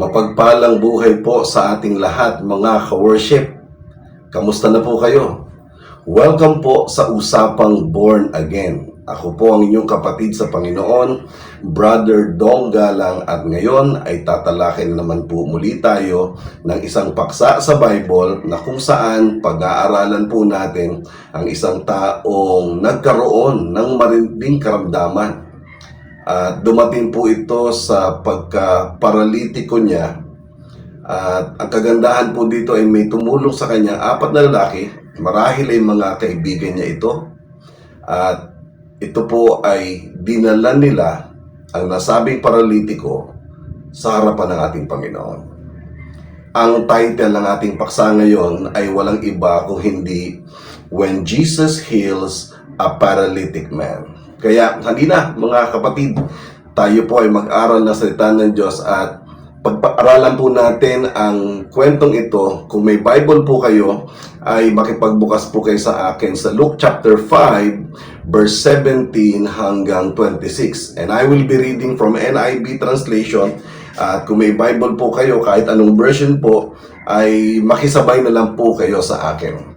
Mapagpalang buhay po sa ating lahat mga ka-worship. Kamusta na po kayo? Welcome po sa Usapang Born Again. Ako po ang inyong kapatid sa Panginoon, Brother Dong Galang, at ngayon ay tatalakin naman po muli tayo ng isang paksa sa Bible na kung saan pag-aaralan po natin ang isang taong nagkaroon ng matinding karamdaman. At dumating po ito sa pagka-paralitiko niya. At ang kagandahan po dito ay may tumulong sa kanya 4 na lalaki. Marahil ay mga kaibigan niya ito. At ito po ay dinala nila ang nasabing paralitiko sa harapan ng ating Panginoon. Ang title ng ating paksa ngayon ay walang iba kung hindi When Jesus Heals a Paralytic Man. Kaya kanina mga kapatid, tayo po ay mag-aral ng salita ng Diyos at pag-aralan po natin ang kwentong ito. Kung may Bible po kayo, ay makipagbukas po kayo sa akin sa Luke chapter 5, verse 17 hanggang 26. And I will be reading from NIV translation. At kung may Bible po kayo, kahit anong version po, ay makisabay na lang po kayo sa akin.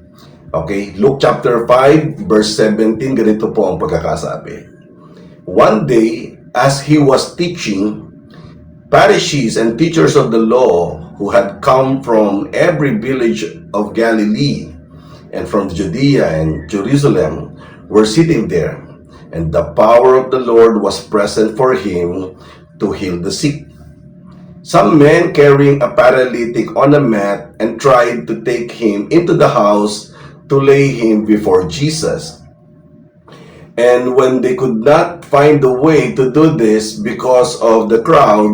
Okay, Luke chapter 5, verse 17, ganito po ang pagkakasabi. One day, as he was teaching, Pharisees and teachers of the law who had come from every village of Galilee and from Judea and Jerusalem were sitting there, and the power of the Lord was present for him to heal the sick. Some men carrying a paralytic on a mat and tried to take him into the house to lay him before Jesus. And when they could not find a way to do this because of the crowd,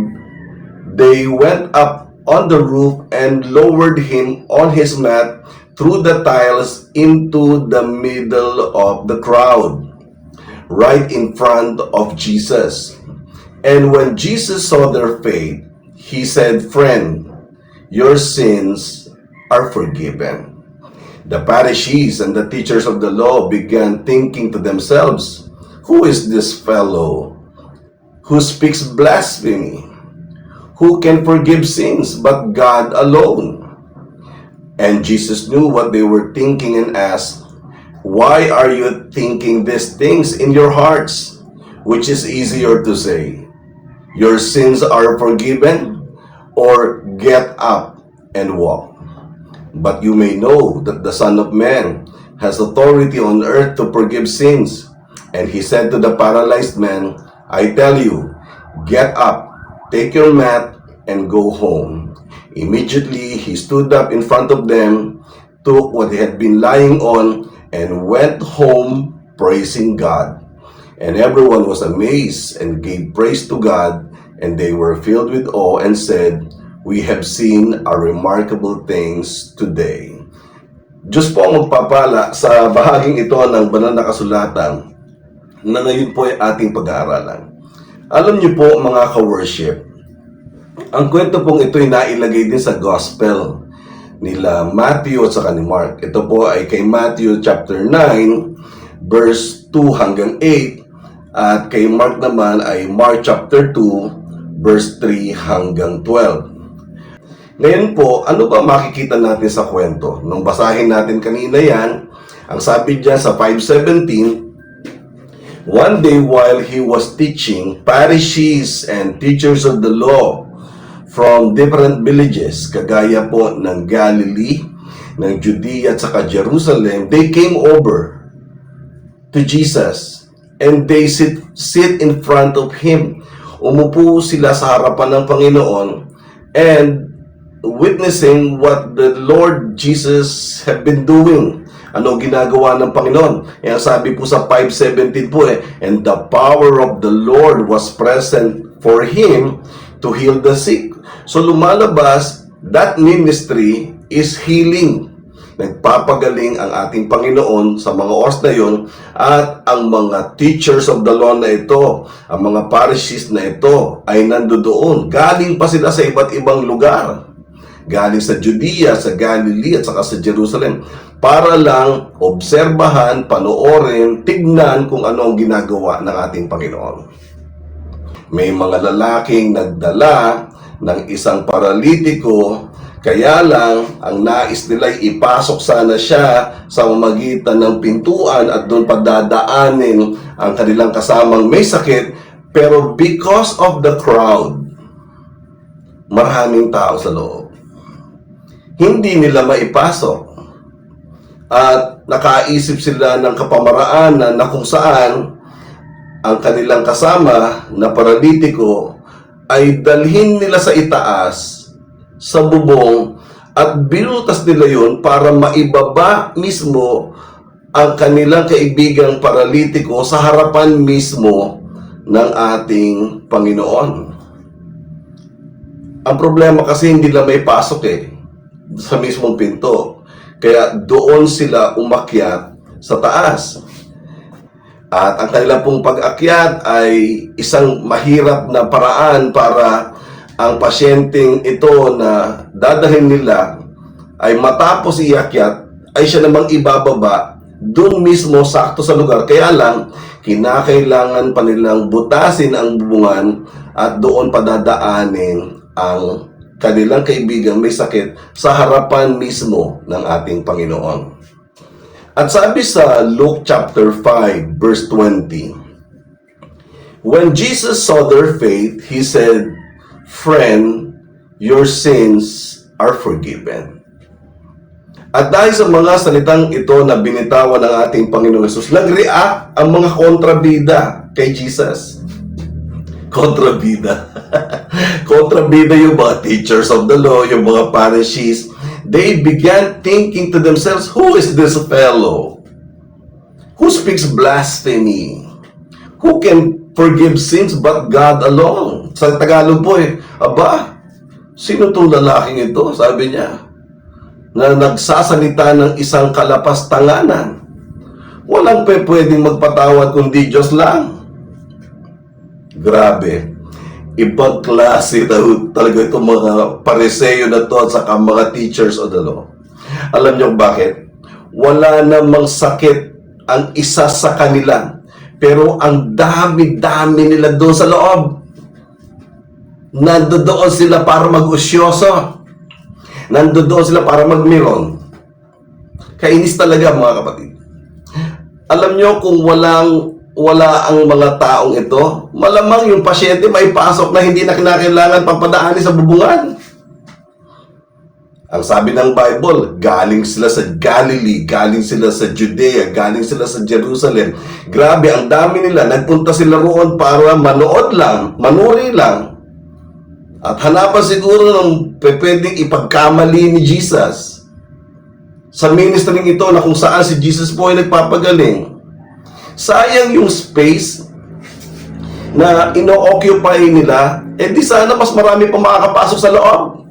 they went up on the roof and lowered him on his mat through the tiles into the middle of the crowd, right in front of Jesus. And when Jesus saw their faith, he said, "Friend, your sins are forgiven." The Pharisees and the teachers of the law began thinking to themselves, "Who is this fellow who speaks blasphemy? Who can forgive sins but God alone?" And Jesus knew what they were thinking and asked, "Why are you thinking these things in your hearts? Which is easier to say, 'Your sins are forgiven,' or 'Get up and walk'? But you may know that the Son of Man has authority on earth to forgive sins." And he said to the paralyzed man, "I tell you, get up, take your mat, and go home." Immediately he stood up in front of them, took what he had been lying on, and went home praising God. And everyone was amazed and gave praise to God, and they were filled with awe and said, "We have seen a remarkable things today." Diyos po ang magpapala sa bahaging ito ng banal na kasulatan na ngayon po ay ating pag-aaralan. Alam niyo po mga ka-worship, ang kwento pong ito ay nailagay din sa gospel nila Matthew at saka ni Mark. Ito po ay kay Matthew chapter 9 verse 2 hanggang 8 at kay Mark naman ay Mark chapter 2 verse 3 hanggang 12. Ngayon po, ano ba makikita natin sa kwento? Nung basahin natin kanina yan, ang sabi diyan sa 5:17, one day while he was teaching, Pharisees and teachers of the law from different villages, kagaya po ng Galilee, ng Judea at saka Jerusalem, they came over to Jesus and they sit in front of him. Umupo sila sa harapan ng Panginoon and witnessing what the Lord Jesus have been doing. Ano ginagawa ng Panginoon? Ang sabi po sa 5:17 po and the power of the Lord was present for him to heal the sick. So lumalabas, that ministry is healing. Nagpapagaling ang ating Panginoon sa mga oras na yun at ang mga teachers of the law na ito, ang mga Pharisees na ito ay nandoon. Galing pa sila sa iba't ibang lugar. Galing sa Judea, sa Galilee at saka sa Jerusalem para lang obserbahan, panoorin, tignan kung ano ang ginagawa ng ating Panginoon. May mga lalaking nagdala ng isang paralitiko. Kaya lang, ang nais nila ay ipasok sana siya sa magitan ng pintuan at doon padadaanin ang kanilang kasamang may sakit. Pero because of the crowd, maraming tao sa loob, hindi nila maipasok. At nakaisip sila ng kapamaraan na kung saan ang kanilang kasama na paralitiko ay dalhin nila sa itaas, sa bubong, at binutas nila yun para maibaba mismo ang kanilang kaibigang paralitiko sa harapan mismo ng ating Panginoon. Ang problema kasi hindi nila may pasok sa mismong pinto. Kaya doon sila umakyat sa taas. At ang kanilang pong pag-akyat ay isang mahirap na paraan para ang pasyenteng ito na dadalhin nila ay matapos iakyat ay siya namang ibababa doon mismo sakto sa lugar. Kaya lang, kinakailangan pa nilang butasin ang bubungan at doon padadaanin ang kanilang kaibigang may sakit sa harapan mismo ng ating Panginoon. At sabi sa Luke chapter 5 verse 20, when Jesus saw their faith, He said, "Friend, your sins are forgiven." At dahil sa mga salitang ito na binitawan ng ating Panginoong Hesus, nag-react ang mga kontrabida kay Jesus. Kontrabida. Kontrabida yung mga teachers of the law, yung mga Pharisees. They began thinking to themselves, who is this fellow who speaks blasphemy? Who can forgive sins but God alone? Sa Tagalog po aba, sino itong lalaking ito? Sabi niya, na nagsasalita ng isang kalapastanganan. Walang pwedeng magpatawad kundi Diyos lang. Grabe. Ibang klase talaga itong mga Pariseo na to at saka mga teachers of the law. Alam niyo bakit? Wala namang sakit ang isa sa kanila. Pero ang dami-dami nila doon sa loob. Nandoon sila para mag-usyoso. Nandoon sila para magmiron. Kainis talaga mga kapatid. Alam niyo kung wala ang mga taong ito, malamang yung pasyente may pasok na hindi na kinakailangan papadaanin sa bubungan. Ang sabi ng Bible, galing sila sa Galilee, galing sila sa Judea, galing sila sa Jerusalem. Grabe, ang dami nila. Nagpunta sila roon para manood lang, manuri lang. At hanapan siguro ng pwedeng ipagkamali ni Jesus sa ministering ito na kung saan si Jesus po ay nagpapagaling. Sayang yung space na ino-occupy nila, di sana mas marami pa makakapasok sa loob.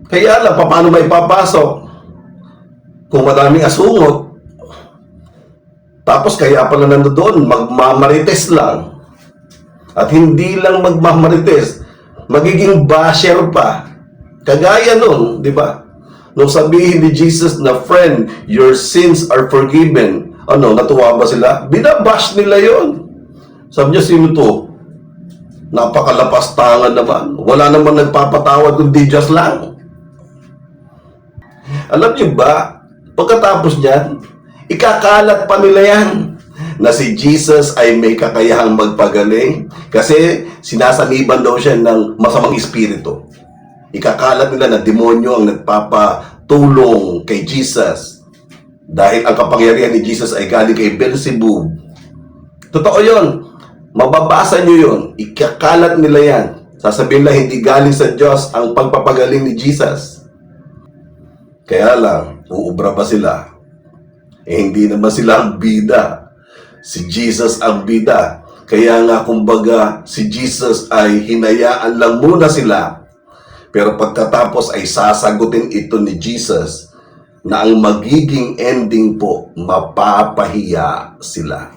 Kaya lang, paano may papasok? Kung maraming asungot, tapos kaya pala nandoon, magmamarites lang. At hindi lang magmamarites, magiging basher pa. Kagaya nun, di ba? Nung sabihin ni Jesus na, friend, your sins are forgiven. Ano, natuwa ba sila? Binabash nila yon. Sabi niya, sino to? Napakalapastangan naman. Wala naman nagpapatawad kundi Diyos lang. Alam niyo ba, pagkatapos niyan, ikakalat pa nila yan na si Jesus ay may kakayahang magpagaling kasi sinasaniban daw siya ng masamang espiritu. Ikakalat nila na demonyo ang nagpapatulong kay Jesus. Dahil ang kapangyarihan ni Jesus ay galing kay Beelzebub. Totoo yun. Mababasa nyo yun. Ikakalat nila yan. Sasabihin lang hindi galing sa Diyos ang pagpapagaling ni Jesus. Kaya lang, uubra ba sila? Hindi naman sila ang bida. Si Jesus ang bida. Kaya nga kumbaga si Jesus ay hinayaan lang muna sila. Pero pagkatapos ay sasagutin ito ni Jesus na ang magiging ending po, mapapahiya sila.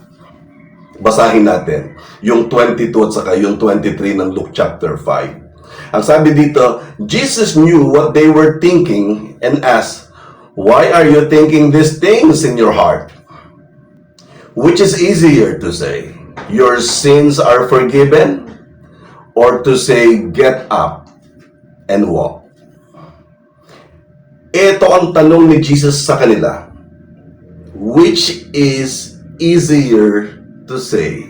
Basahin natin yung 22 at saka yung 23 ng Luke chapter 5. Ang sabi dito, Jesus knew what they were thinking and asked, "Why are you thinking these things in your heart? Which is easier to say, your sins are forgiven? or to say, get up and walk. Ito ang tanong ni Jesus sa kanila. Which is easier to say,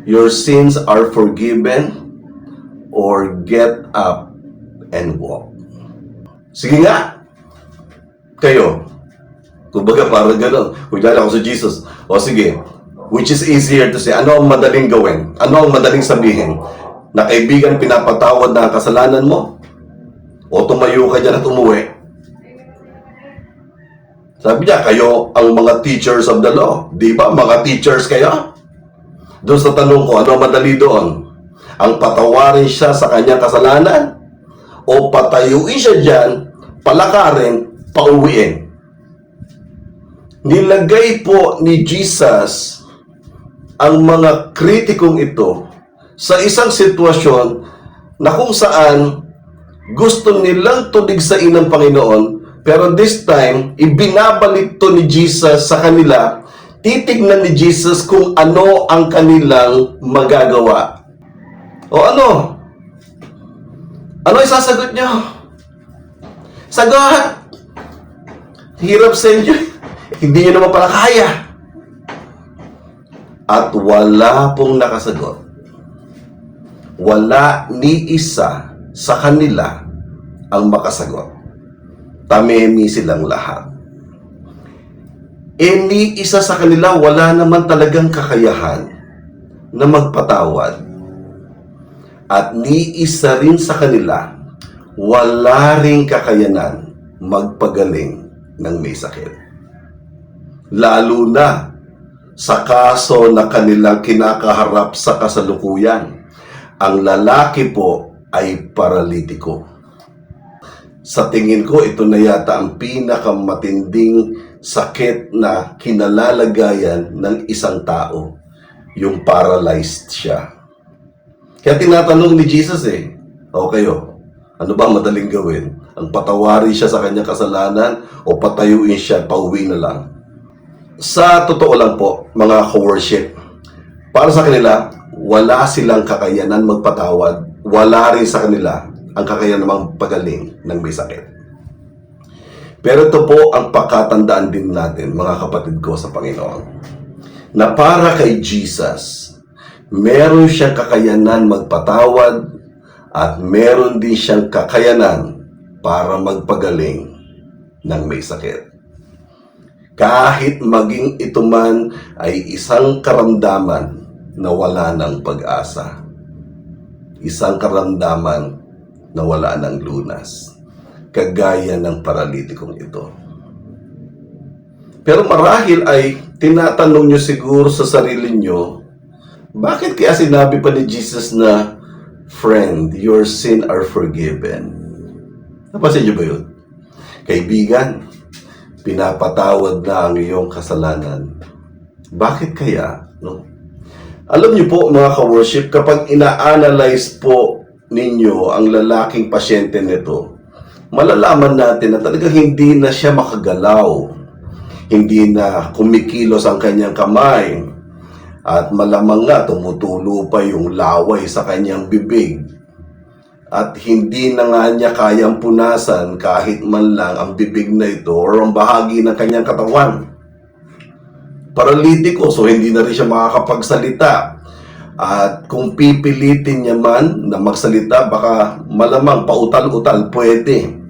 your sins are forgiven, or get up and walk? Sige nga, kayo. Kumbaga parang gano'n. Kunyari ako sa Jesus. O sige, which is easier to say? Ano ang madaling gawin? Ano ang madaling sabihin? Na kaibigan, pinapatawad na ang kasalanan mo? O tumayo ka dyan at umuwi? Sabi niya, kayo ang mga teachers of the law. Di ba? Mga teachers kayo? Doon sa tanong ko, ano madali doon? Ang patawarin siya sa kanyang kasalanan? O patayuin siya dyan, palakarin, pauwiin? Nilagay po ni Jesus ang mga kritikong ito sa isang sitwasyon na kung saan gusto nilang tuligsain ng Panginoon, pero this time, ibinabalik to ni Jesus sa kanila. Titignan ni Jesus kung ano ang kanilang magagawa. O ano? Ano isasagot nyo? Sagot! Hirap sa inyo. Hindi nyo naman pala kaya. At wala pong nakasagot. Wala ni isa sa kanila ang makasagot. Tamemi silang lahat. Ni isa sa kanila wala naman talagang kakayahan na magpatawad. At ni isa rin sa kanila wala ring kakayanan magpagaling ng may sakit. Lalo na sa kaso na kanilang kinakaharap sa kasalukuyan. Ang lalaki po ay paralitiko. Sa tingin ko, ito na yata ang pinakamatinding sakit na kinalalagayan ng isang tao. Yung paralyzed siya. Kaya tinatanong ni Jesus o kayo, ano ba madaling gawin? Ang patawarin siya sa kanyang kasalanan o patayuin siya, pauwi na lang? Sa totoo lang po, mga ka-worship, para sa kanila, wala silang kakayanan magpatawad. Wala rin sa kanila ang kakayanan magpagaling ng may sakit. Pero ito po ang pakatandaan din natin, mga kapatid ko sa Panginoon, na para kay Jesus, meron siyang kakayanan magpatawad at meron din siyang kakayanan para magpagaling ng may sakit. Kahit maging ito man ay isang karamdaman na wala ng pag-asa. Isang karamdaman na wala ng lunas. Kagaya ng paralitikong ito. Pero marahil ay tinatanong nyo siguro sa sarili nyo, bakit kaya sinabi pa ni Jesus na, friend, your sin are forgiven? Napansin nyo ba yun? Kaibigan, pinapatawad na ang iyong kasalanan. Bakit kaya? No? Alam niyo po mga ka-worship, kapag ina-analyze po ninyo ang lalaking pasyente nito, malalaman natin na talagang hindi na siya makagalaw. Hindi na kumikilos ang kanyang kamay. At malamang nga tumutulo pa yung laway sa kanyang bibig. At hindi na nga niya kayang punasan kahit man lang ang bibig na ito o ang bahagi ng kanyang katawan. Paralitiko, so hindi na rin siya makakapagsalita. At kung pipilitin niya man na magsalita, baka malamang pautal-utal pwede.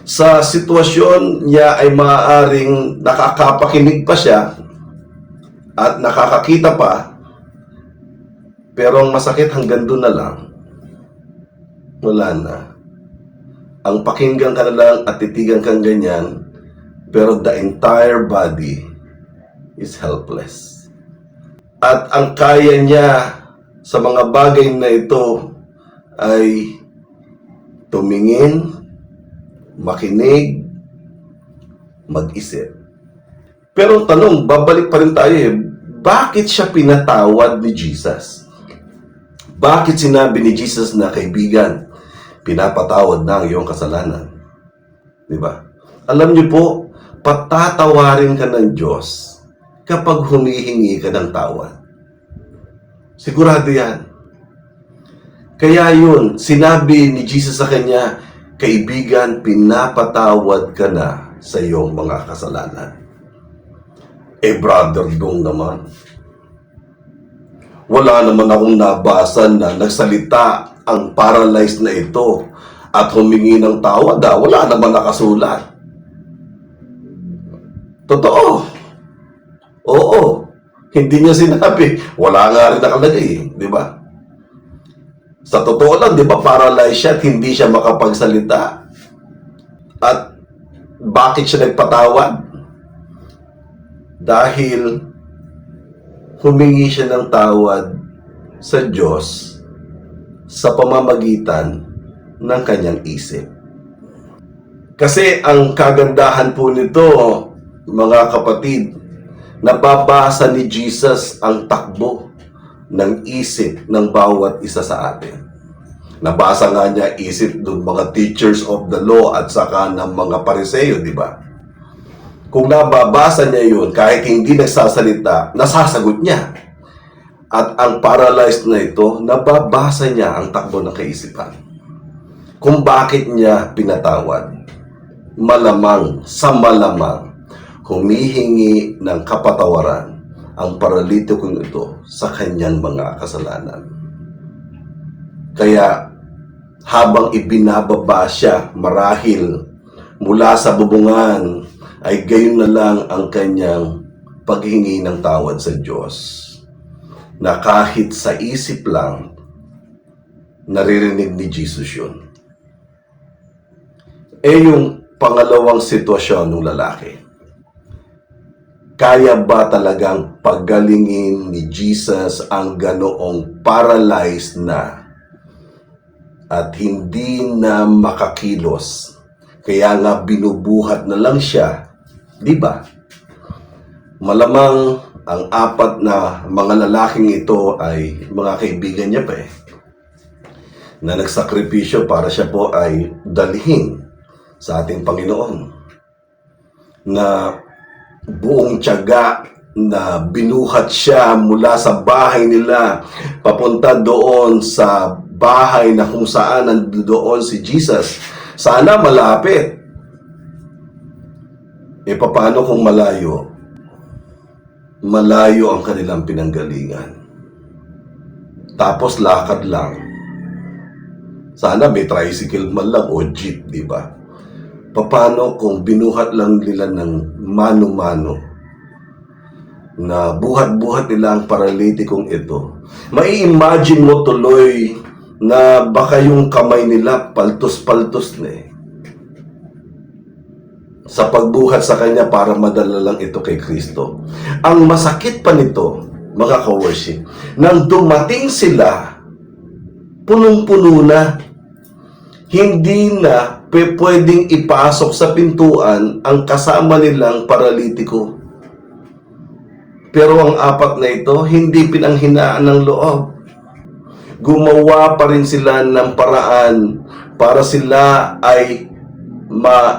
Sa sitwasyon niya ay maaaring nakakapakinig pa siya at nakakakita pa, pero ang masakit hanggang doon na lang. Wala na. Ang pakinggan ka na lang at titigan kang ganyan, pero the entire body is helpless. At ang kaya niya sa mga bagay na ito ay tumingin, makinig, mag-isip. Pero ang tanong, babalik pa rin tayo bakit siya pinatawad ni Jesus? Bakit sinabi ni Jesus na, kaibigan, pinapatawad na ang iyong kasalanan? Diba? Alam niyo po, patatawarin ka ng Diyos kapag humihingi ka ng tawad. Sigurado yan. Kaya yun, sinabi ni Jesus sa kanya, kaibigan, pinapatawad ka na sa iyong mga kasalanan. Brother Dong naman, wala naman akong nabasa na nagsalita ang paralyzed na ito at humingi ng tawad. Wala naman nakasulat. Totoo. Oo. Hindi niya sinabi. Wala nga rin nakalagay, di ba? Sa totoo lang, di ba, paralyzed siya at hindi siya makapagsalita? At bakit siya nagpatawad? Dahil humingi siya ng tawad sa Diyos sa pamamagitan ng kanyang isip. Kasi ang kagandahan po nito, mga kapatid, nababasa ni Jesus ang takbo ng isip ng bawat isa sa atin. Nabasa nga niya isip ng mga teachers of the law at saka ng mga Pariseo, di ba? Kung nababasa niya yun, kahit hindi nagsasalita, nasasagot niya. At ang paralyzed na ito, nababasa niya ang takbo ng kaisipan. Kung bakit niya pinatawad, malamang, sa malamang, humihingi ng kapatawaran ang paralitikong ito sa kanyang mga kasalanan. Kaya, habang ibinababa siya marahil mula sa bubungan, ay gayon na lang ang kanyang paghingi ng tawad sa Diyos. Na kahit sa isip lang, naririnig ni Jesus yun. Yung pangalawang sitwasyon ng lalaki. Kaya ba talagang paggalingin ni Jesus ang ganoong paralyzed na at hindi na makakilos? Kaya nga binubuhat na lang siya, di ba? Malamang ang apat na mga lalaking ito ay mga kaibigan niya pa na nagsakripisyo para siya po ay dalhin sa ating Panginoon. Na buong tiyaga na binuhat siya mula sa bahay nila papunta doon sa bahay na kung saan nandoon si Jesus. Sana malapit. Paano kung malayo? Malayo ang kanilang pinanggalingan. Tapos lakad lang. Sana may tricycle man lang o jeep, di ba? Paano kung binuhat lang nila ng mano-mano? Na buhat-buhat nila ang paralitikong ito. Mai-imagine mo tuloy na baka yung kamay nila paltos-paltos na sa pagbuhat sa kanya para madala lang ito kay Kristo. Ang masakit pa nito, mga ka-worship, nang dumating sila, punong-puno na, hindi na pwedeng ipasok sa pintuan ang kasama nilang paralitiko. Pero ang apat na ito, hindi pinanghinaan ng loob. Gumawa pa rin sila ng paraan para sila ay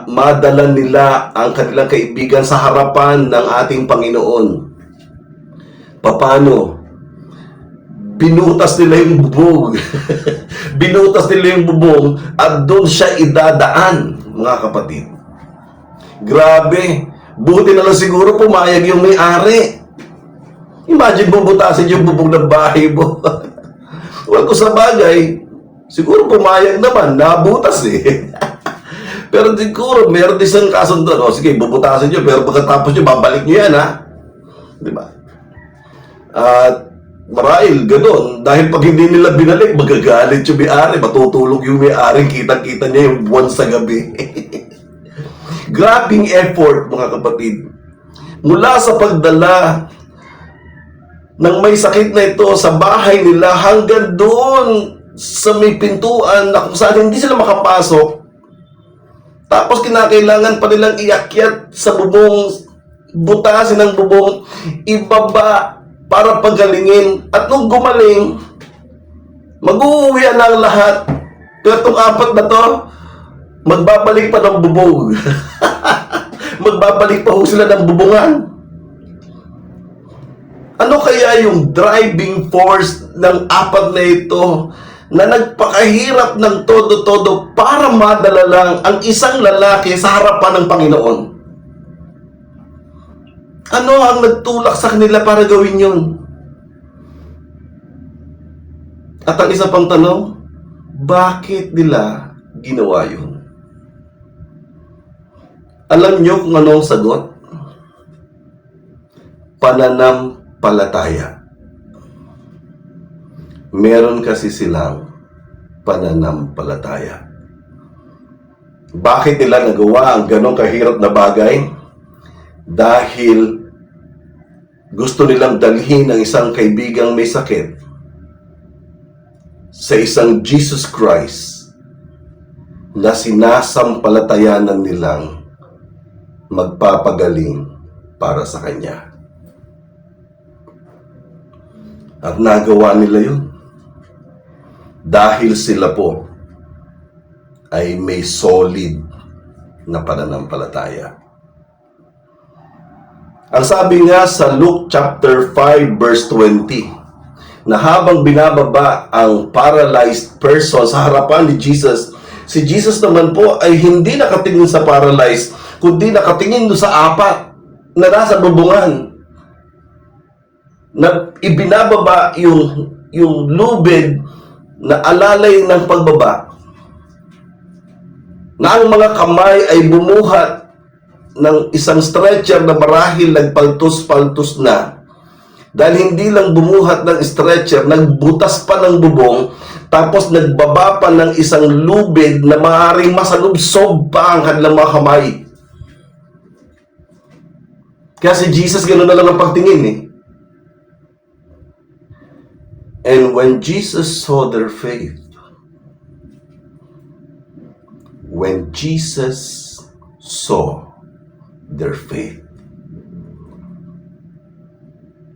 madala nila ang kanilang kaibigan sa harapan ng ating Panginoon. Paano? Binutas nila yung bubong. Binutas nila yung bubong at doon siya idadaan, mga kapatid. Grabe. Buti na lang siguro pumayag yung may-ari. Imagine bubutasin yung bubong ng bahay mo. Well, kung sa bagay, siguro pumayag naman, nabutas Pero siguro, meron isang kasundo. Sige, bubutasin nyo, pero pagkatapos nyo, babalik nyo yan, ha? Di ba? At marahil, ganun. Dahil pag hindi nila binalik, magagalit yung may-ari, matutulog yung may-ari, kitang-kita niya yung buwan sa gabi. Grabing effort, mga kapatid. Mula sa pagdala ng may sakit na ito sa bahay nila hanggang doon sa may pintuan na kung saan hindi sila makapasok. Tapos kinakailangan pa nilang iakyat sa bubong, butasin ng bubong, ibaba para pagalingin. At nung gumaling, mag-uuwi na ang lahat. Pero itong apat na to, magbabalik pa ng bubong. Magbabalik pa ho sila ng bubungan. Ano kaya yung driving force ng apat na ito na nagpakahirap ng todo-todo para madala lang ang isang lalaki sa harapan ng Panginoon. Ano ang nagtulak sa kanila para gawin yun? At ang isa pang tanong, bakit nila ginawa yun? Alam nyo kung ano ang sagot? Pananampalataya. Meron kasi silang pananampalataya. Bakit nila nagawa ang ganong kahirap na bagay? Dahil gusto nilang dalhin ang isang kaibigang may sakit sa isang Jesus Christ na sinasampalatayanan nilang magpapagaling para sa Kanya. At nagawa nila yun. Dahil sila po ay may solid na pananampalataya. Ang sabi nga sa Luke chapter 5 verse 20, na habang binababa ang paralyzed person sa harapan ni Jesus, si Jesus naman po ay hindi nakatingin sa paralyzed, kundi nakatingin doon sa apat na nasa bubungan, na ibinababa yung lubid na alalay ng pagbaba, na ang mga kamay ay bumuhat ng isang stretcher na marahil nagpaltos-paltos na, dahil hindi lang bumuhat ng stretcher, nagbutas pa ng bubong, tapos nagbaba pa ng isang lubid na maaaring masalubsob pa ang kanilang mga kamay. Kaya si Jesus gano'n na lang ang pagtingin eh. And when Jesus saw their faith, when Jesus saw their faith,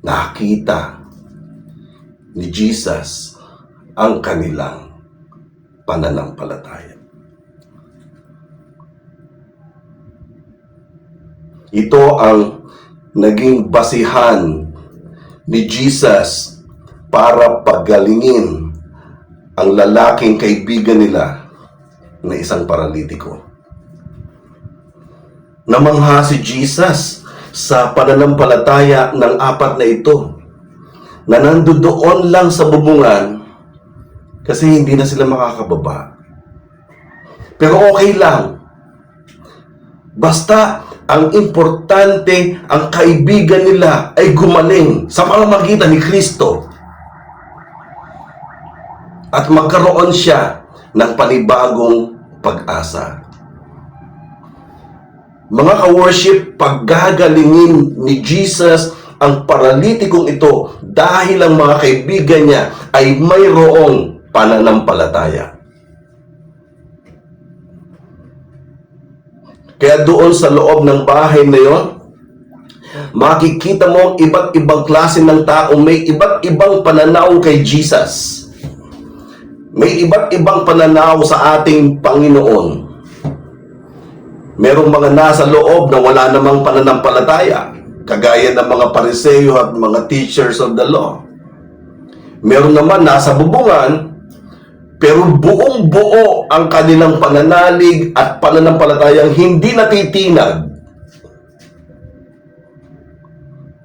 nakita ni Jesus ang kanilang pananampalataya. Ito ang naging basihan ni Jesus para pagalingin ang lalaking kaibigan nila na isang paralitiko. Namangha si Jesus sa pananampalataya ng apat na ito, na nandoon lang sa bubungan kasi hindi na sila makakababa. Pero okay lang. Basta ang importante, ang kaibigan nila ay gumaling sa pamamagitan ni Kristo. At magkaroon siya ng panibagong pag-asa. Mga ka-worship, paggagalingin ni Jesus ang paralitikong ito dahil ang mga kaibigan niya ay mayroong pananampalataya. Kaya doon sa loob ng bahay na yon, makikita mo ang iba't ibang klase ng tao, may iba't ibang pananaw kay Jesus. May iba't ibang pananaw sa ating Panginoon. Merong mga nasa loob na wala namang pananampalataya, kagaya ng mga Pariseo at mga teachers of the law. Meron naman nasa bubungan, pero buong buo ang kanilang pananalig at pananampalatayang hindi natitinag.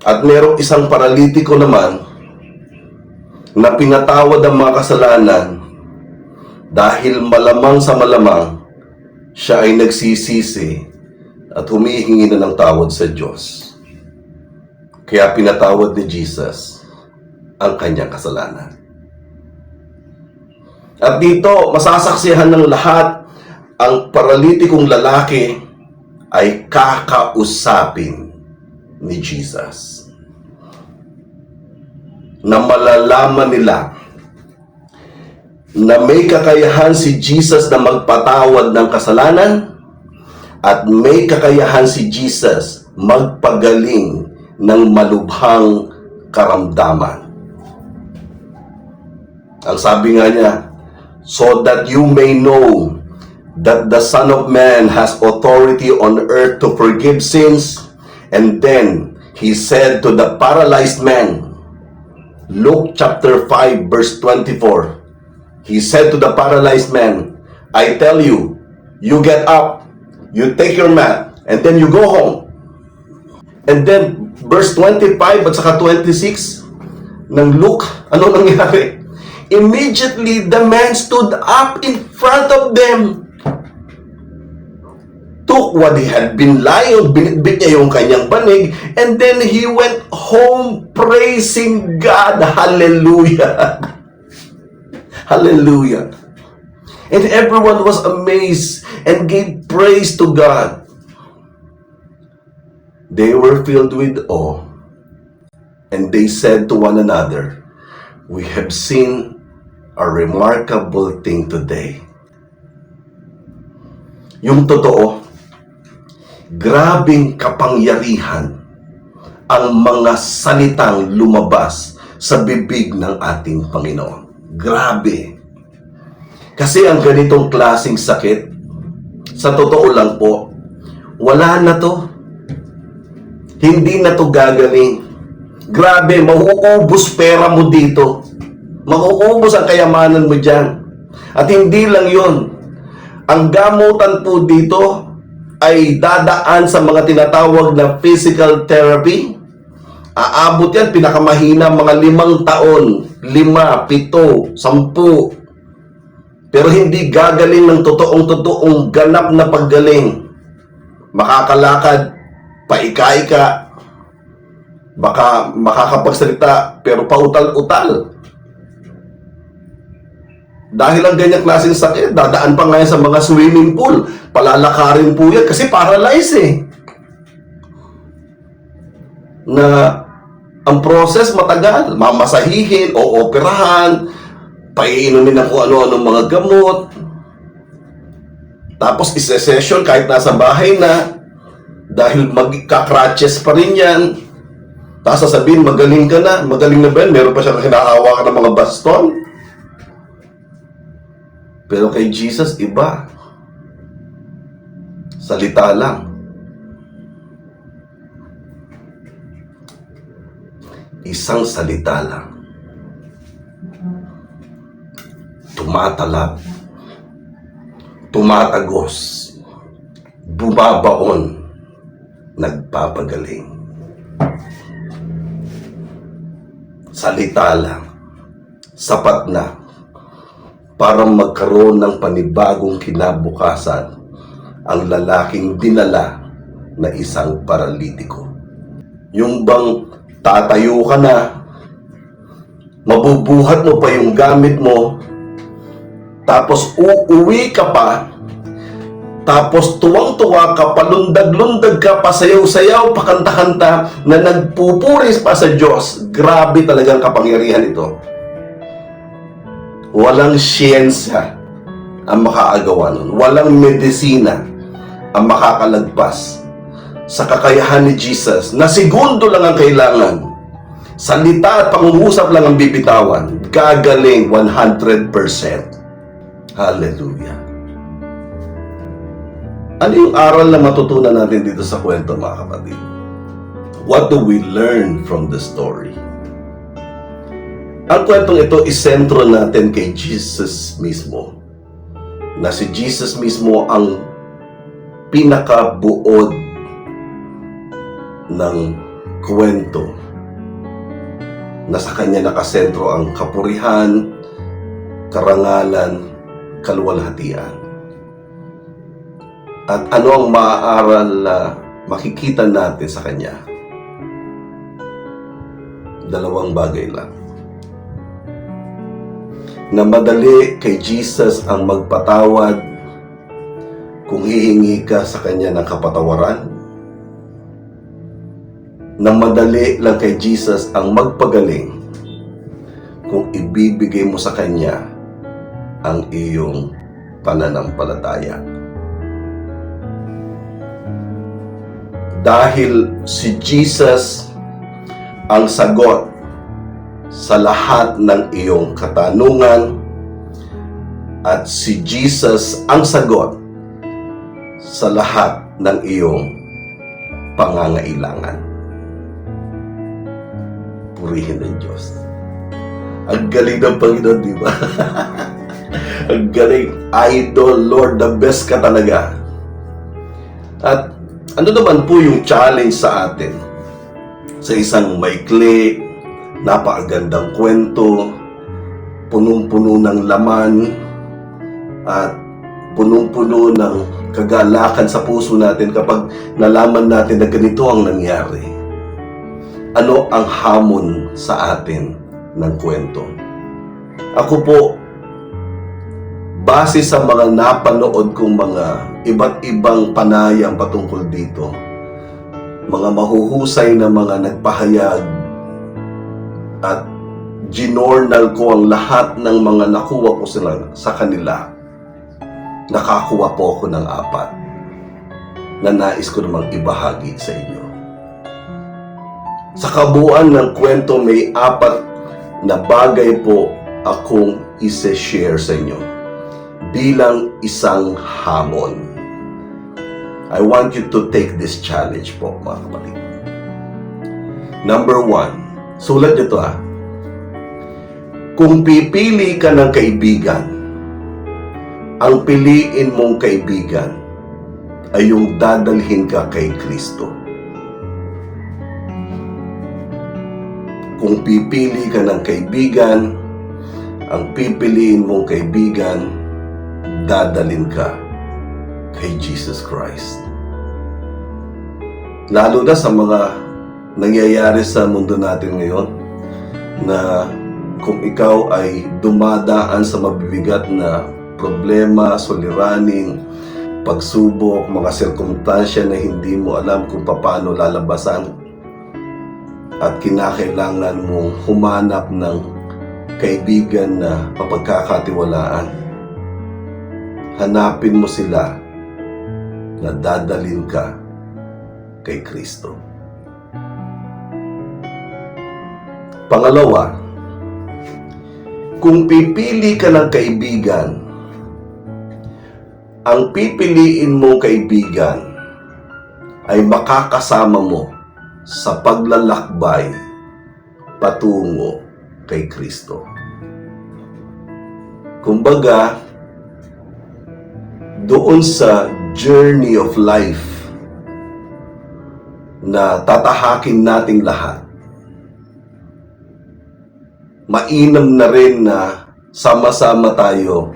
At merong isang paralitiko naman na pinatawad ang mga kasalanan dahil malamang sa malamang siya ay nagsisisi at humihingi na ng tawad sa Diyos. Kaya pinatawad ni Jesus ang kanyang kasalanan. At dito, masasaksihan ng lahat, ang paralitikong lalaki ay kakausapin ni Jesus. Na malalaman nila na may kakayahan si Jesus na magpatawad ng kasalanan at may kakayahan si Jesus magpagaling ng malubhang karamdaman. Ang sabi nga niya, so that you may know that the Son of Man has authority on earth to forgive sins. And then he said to the paralyzed man, Luke chapter 5 verse 24, He said to the paralyzed man, I tell you, you get up, you take your mat, and then you go home. And then, verse 25 at saka 26 ng Luke, ano nangyari? Immediately, the man stood up in front of them, took what he had been lying, binitbit niya yung kanyang banig, and then he went home praising God. Hallelujah! Hallelujah! And everyone was amazed and gave praise to God. They were filled with awe, and they said to one another, we have seen a remarkable thing today. Yung totoo, grabing kapangyarihan ang mga salitang lumabas sa bibig ng ating Panginoon. Grabe. Kasi ang ganitong klaseng sakit, sa totoo lang po, wala na to. Hindi na to gagaling. Grabe, mauubos pera mo dito. Mauubos ang kayamanan mo dyan. At hindi lang yun. Ang gamutan po dito ay dadaan sa mga tinatawag na physical therapy. Aabot yan, pinakamahina, mga 5 taon. 5, 7, 10. Pero hindi gagaling ng totoong ganap na paggaling. Makakalakad, paika-ika, baka makakapagsalita, pero pautal-utal. Dahil ang ganyang klaseng sakit, dadaan pa nga sa mga swimming pool. Palalakarin po yan kasi paralyzed eh. Na ang process matagal. Mamasahihin o operahan, paiinumin ng kung ano-anong mga gamot. Tapos isa-session kahit nasa bahay na. Dahil magka-crutches pa rin yan. Tapos sasabihin, magaling ka na. Magaling na ba yan? Meron pa siyang hinahawakan ng mga baston. Pero kay Jesus, iba. Salita lang. Isang salita lang. Tumatalab. Tumatagos. Bumabaon. Nagpapagaling. Salita lang. Sapat na para magkaroon ng panibagong kinabukasan ang lalaking dinala na isang paralitiko. Yung bang tatayo ka na, mabubuhat mo pa yung gamit mo, tapos uuwi ka pa, tapos tuwang-tuwa ka, palundag-lundag ka, pasayaw-sayaw, pakanta-kanta, na nagpupuris pa sa Diyos. Grabe talagang kapangyarihan ito. Walang siyensya ang makaagawa nun. Walang medisina ang makakalagpas sa kakayahan ni Jesus na segundo lang ang kailangan. Salita at pangungusap lang ang bibitawan. Gagaling 100%. Hallelujah. Ano yung aral na matutunan natin dito sa kwento, mga kapatid? What do we learn from the story? Ang kwentong ito isentro natin kay Jesus mismo. Na si Jesus mismo ang pinakabuod ng kwento. Na sa kanya nakasentro ang kapurihan, karangalan, kaluwalhatian. At ano ang maaaral na makikita natin sa kanya? 2 bagay lang. Na madali kay Jesus ang magpatawad kung hihingi ka sa kanya ng kapatawaran. Na madali lang kay Jesus ang magpagaling kung ibibigay mo sa kanya ang iyong pananampalataya. Dahil si Jesus ang sagot sa lahat ng iyong katanungan at si Jesus ang sagot sa lahat ng iyong pangangailangan. Purihin ng Diyos. Ang galing ng Panginoon, di ba? Ang galing, idol, Lord, the best ka talaga. At ano naman po yung challenge sa atin? Sa isang maikli, napakagandang kwento, punong-puno ng laman, at punong-puno ng kagalakan sa puso natin kapag nalaman natin na ganito ang nangyari. Ano ang hamon sa atin ng kwento? Ako po, base sa mga napanood kong mga iba't ibang panayam patungkol dito, mga mahuhusay na mga nagpahayag, at ginornal ko ang lahat ng mga nakuha ko sa kanila, nakakuha po ako ng 4 na nais ko namang ibahagi sa inyo. Sa kabuuan ng kwento, may 4 na bagay po akong ise-share sa inyo bilang isang hamon. I want you to take this challenge po, mga kapatid. Number 1, sulat nito kung pipili ka ng kaibigan, ang piliin mong kaibigan ay yung dadalhin ka kay Kristo. Kung pipili ka ng kaibigan, ang pipiliin mong kaibigan, dadalhin ka kay Jesus Christ. Lalo na sa mga nangyayari sa mundo natin ngayon, na kung ikaw ay dumadaan sa mabibigat na problema, suliraning, pagsubok, mga sirkumstansya na hindi mo alam kung paano lalabasan, at kinakailangan mong humanap ng kaibigan na mapagkakatiwalaan, hanapin mo sila na dadalhin ka kay Kristo. Pangalawa, kung pipili ka ng kaibigan, ang pipiliin mong kaibigan ay makakasama mo sa paglalakbay patungo kay Kristo. Kumbaga, doon sa journey of life na tatahakin nating lahat, mainam na rin na sama-sama tayo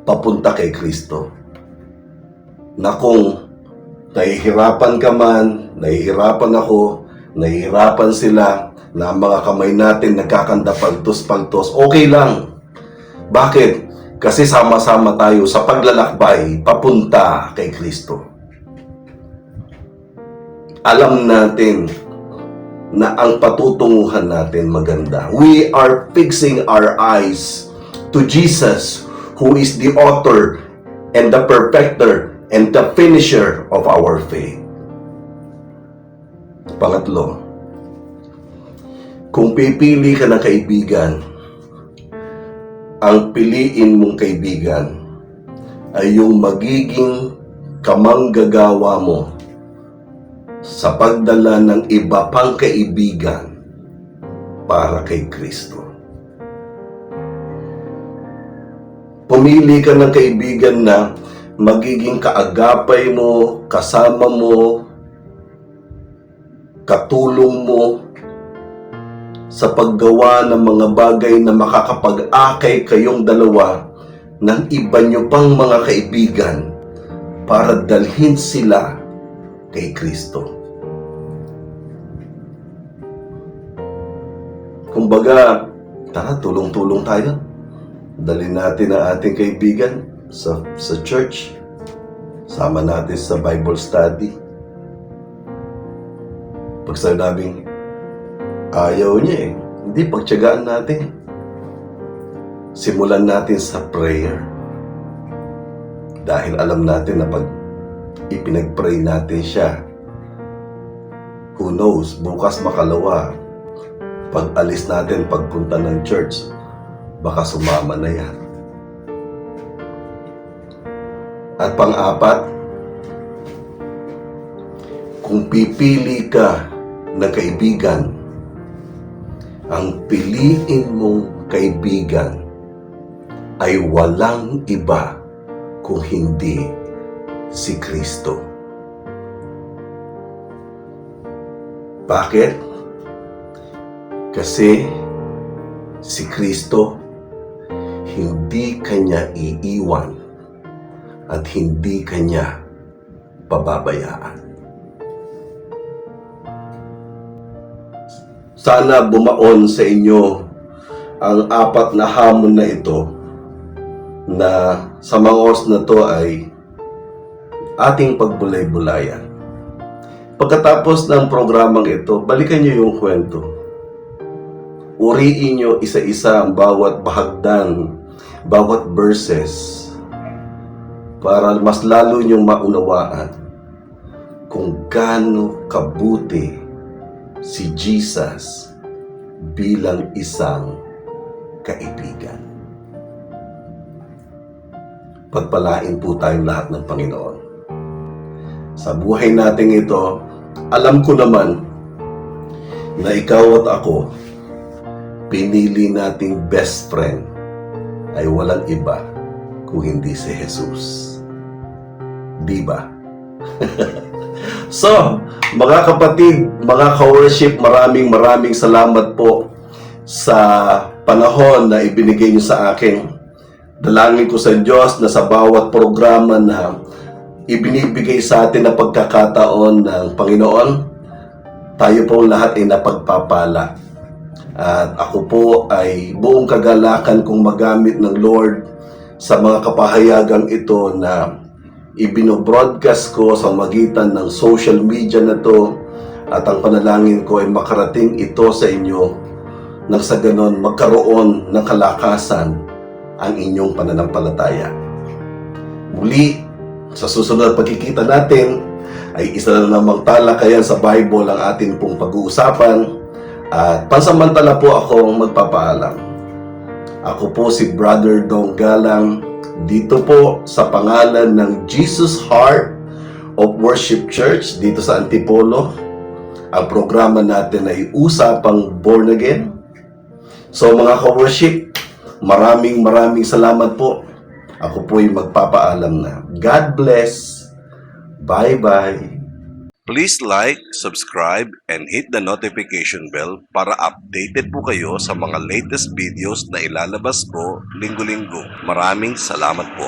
papunta kay Kristo. Na kung nahihirapan ka man, nahihirapan ako, nahihirapan sila, na mga kamay natin nagkakandapaltos-paltos, okay lang. Bakit? Kasi sama-sama tayo sa paglalakbay papunta kay Kristo. Alam natin na ang patutunguhan natin maganda. We are fixing our eyes to Jesus, who is the author and the perfecter and the finisher of our faith. Pangatlo, kung pipili ka ng kaibigan, ang piliin mong kaibigan ay yung magiging kamanggagawa mo sa pagdala ng iba pang kaibigan para kay Kristo. Pumili ka ng kaibigan na magiging kaagapay mo, kasama mo, katulong mo sa paggawa ng mga bagay na makakapag-akay kayong dalawa ng iba nyo pang mga kaibigan para dalhin sila kay Kristo. Kumbaga, tara, tulong-tulong tayo. Dalhin natin ang ating kaibigan sa church. Sama natin sa Bible study. Pag sinabing ayaw niya hindi pagtiyagaan natin. Simulan natin sa prayer. Dahil alam natin na pag ipinag-pray natin siya, who knows, bukas makalawa, pag alis natin, pagpunta ng church, baka sumama na yan. At pang-4, kung pipili ka na kaibigan, ang piliin mong kaibigan ay walang iba kung hindi si Kristo. Bakit? Kasi si Kristo hindi kanya iiwan at hindi kanya pababayaan. Sana bumaon sa inyo ang apat na hamon na ito na sa mga oras na to ay ating pagbulay-bulayan. Pagkatapos ng programang ito, balikan nyo yung kwento. Uriin nyo isa-isa ang bawat bahagdan, bawat verses, para mas lalo nyong maunawaan kung gaano kabuti si Jesus bilang isang kaibigan. Pagpalain po tayong lahat ng Panginoon. Sa buhay nating ito, alam ko naman na ikaw at ako, pinili nating best friend ay walang iba kung hindi si Jesus. Di ba? So, mga kapatid, mga ka-worship, maraming salamat po sa panahon na ibinigay niyo sa akin. Dalangin ko sa Diyos na sa bawat programa na ibinibigay sa atin na pagkakataon ng Panginoon, tayo po lahat ay napagpapala. At ako po ay buong kagalakan kong magamit ng Lord sa mga kapahayagang ito na ibino-broadcast ko sa magitan ng social media na to, at ang panalangin ko ay makarating ito sa inyo nang sa ganon magkaroon ng kalakasan ang inyong pananampalataya. Muli, sa susunod pagkikita natin ay isa na namang talakayan sa Bible ang atin pong pag-uusapan, at pansamantala po akong magpapaalam. Ako po si Brother Dong Galang, dito po sa pangalan ng Jesus Heart of Worship Church dito sa Antipolo. Ang programa natin ay Usapang Born Again. So mga ka-worship, maraming salamat po. Ako po ay magpapaalam na. God bless. Bye-bye. Please like, subscribe, and hit the notification bell para updated po kayo sa mga latest videos na ilalabas ko linggo-linggo. Maraming salamat po.